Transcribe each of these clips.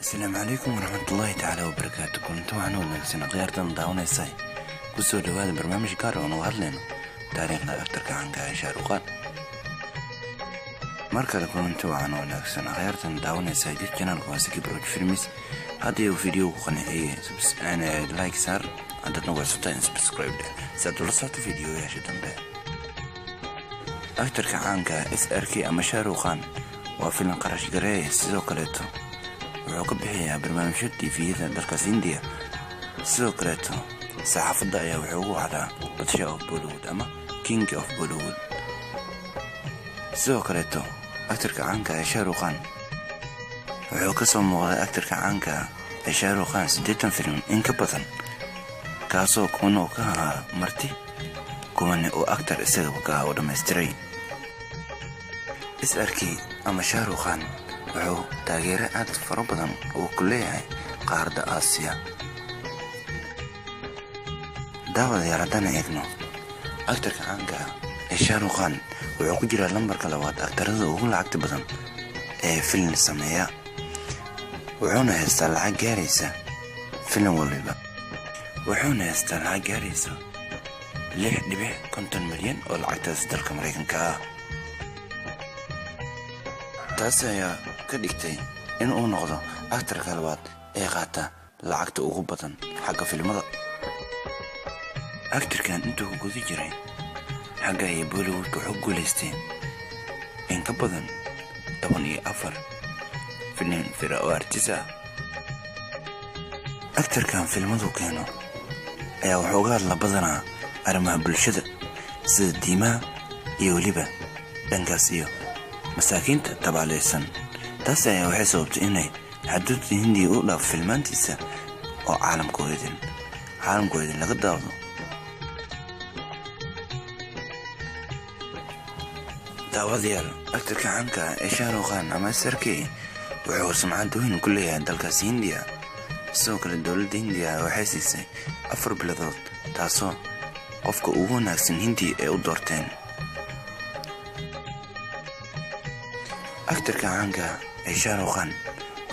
السلام عليكم ورحمة الله تعالى وبركاته. كنت معنا ونكسنا غيرتنا داونا الساي كسو دواد برنامج كارو ونوهرلينو تاريخنا أكتر عنك شاروخان markale kulanti waxaan wanaagsan khayartan daawanaysa channel Wasiki Bro Films hadii video ku qanciyay like sar hadana waa subscribe sadula sato video yaasha dambe aktarka caanka SRK ama Shahrukhan waa filim qarash gareey sidoo kale wuxuu ka bixiyaa barnaamijyo TV-da dalka India sidoo kale saxaafadda ayaa wuxuu ugu wacdaa Badsha of Bollywood ama King of Bollywood sidoo kale aktarka caanka Shahrukhan wuxuu ka soo muuqday aktarka caanka Shahrukhan 8 film in ka badan kaasoo kuno ka marti kuwana oo aktar isaga ka wada dhamaystiray SRK ama Shahrukhan wuxuu taageero aad fara badan oo ku leeyahay qaarada Aasiya daawadayaal haddana eegno aktarka caanka Shahrukhan wuxuu ku jiraa lambarka labaad aktarada ugu lacagta badan ee film sameeya wuxuuna haystaa lacag gaaraysa film waliba wuxuuna haystaa lacag gaaraysa 6.50 milyan oo lacagtaas dalka Mareykanka ah taas ayaa ka dhigtay in uu noqdo aktarka labaad ee qaata lacagta ugu badan xagga filmada aktarkan intuu ku guda jiray xagga ay Bollywood ku guuleysteen in ka badan 14 film oo artista aktarkan filmadu keeno ayaa wuxuu uga hadla badanaa arrimaha bulshada sida diimaha iyo waliba dhankaas iyo masaakiinta tabaaleysan taas ayaa waxay sababtay inay xadudda Hindiya u dhaaf filmaantiisa oo caalamkooda laga daawado daawadayaal aktarka caanka Shahrukhan ama SRK wuxuu sumcad weyn ku leeyahay dalkaas Hindiya sidoo kale dowladda Hindiya waxay siisay 4 bilood taasoo qofka ugu wanaagsan Hindiya ee u doorteen aktarka caanka Shahrukhan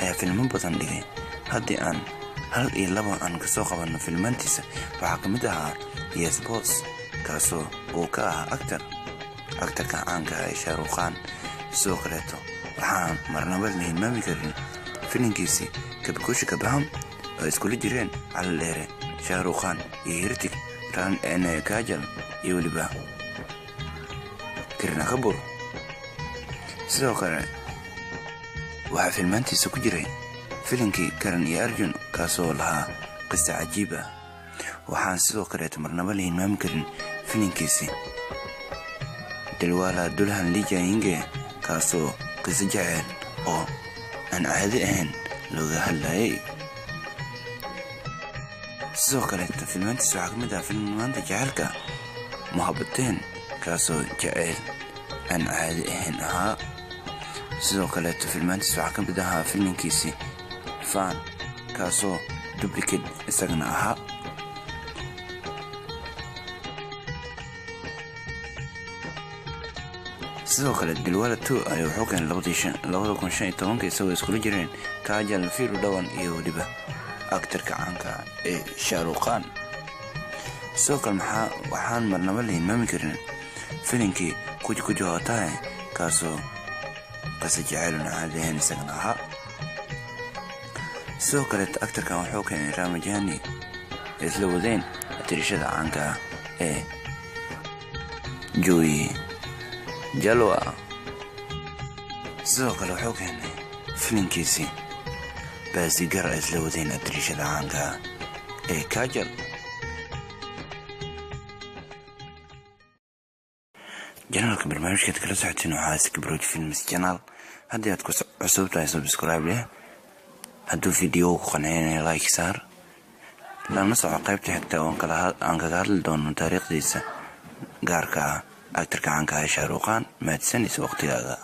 ayaa filmo badan dhigay haddii aan hal iyo laba aan ka soo qabanno filmaantiisa waxaa ka mid ahaa Yes Boss kaasoo uu ka ahaa aktarka caanka Shahrukhan sidoo kale waxaan marnaba la hilmaami karin filimkiisii Kabkushi Kabaham oo iskula jireen Cali Dheere Shahrukhan iyo Hrithik Kajal iyo waliba Kareena Kapoor sidoo kale waxaa filmaantiisa ku jiray filimkii Karan iyo Arjun kaasoo lahaa qisa cajiib ah waxaan sidoo kale marnaba la hilmaami karin filimkiisii Dilwala Dulhan Le Jayenge kaasoo qisa jacayl oo aan caadi ahayn looga hadlayay sidoo kale filmaantiisa waxaa ka mid ah filmaanta jacaylka Muhabbateen kaasoo jacayl aan caadi ahayn ahaa sidoo kale filmaantiisa waxaa ka mid ahaa filimkiisii Fan kaasoo duplicate isagana ahaa sidoo kale Dilwala 2 ayuu wuxuu keenay 2015 isagoo iskula jireen Kajal Firu Dhawan iyo waliba aktarka caanka Shahrukhan sidoo kale waxaan marnaba la hilmaami karin filimkii Kuch Hota Hai kaasoo qisa jacayl aan caadi ahayn isagana ahaa sidoo kale aktarkan wuxuu keenay Ramajani isla wadeen tirishada caanka Joy Jalwa sidoo kale wuxuu keenay filimkiisii Baasigar isla wadeen tirishada caanka Kajal janaalka barnaamijka kala socotiin waxaa Wasiki Bro Films channel haddii aad ku cusub tahay subscribe leh hadduu video ku qanciyay like saar lana soco qaybta xigta oo aan kaga hadli doono taariikhdiisa gaarka ah aktarka caanka Shahrukhan mahadsanid waqtigaaga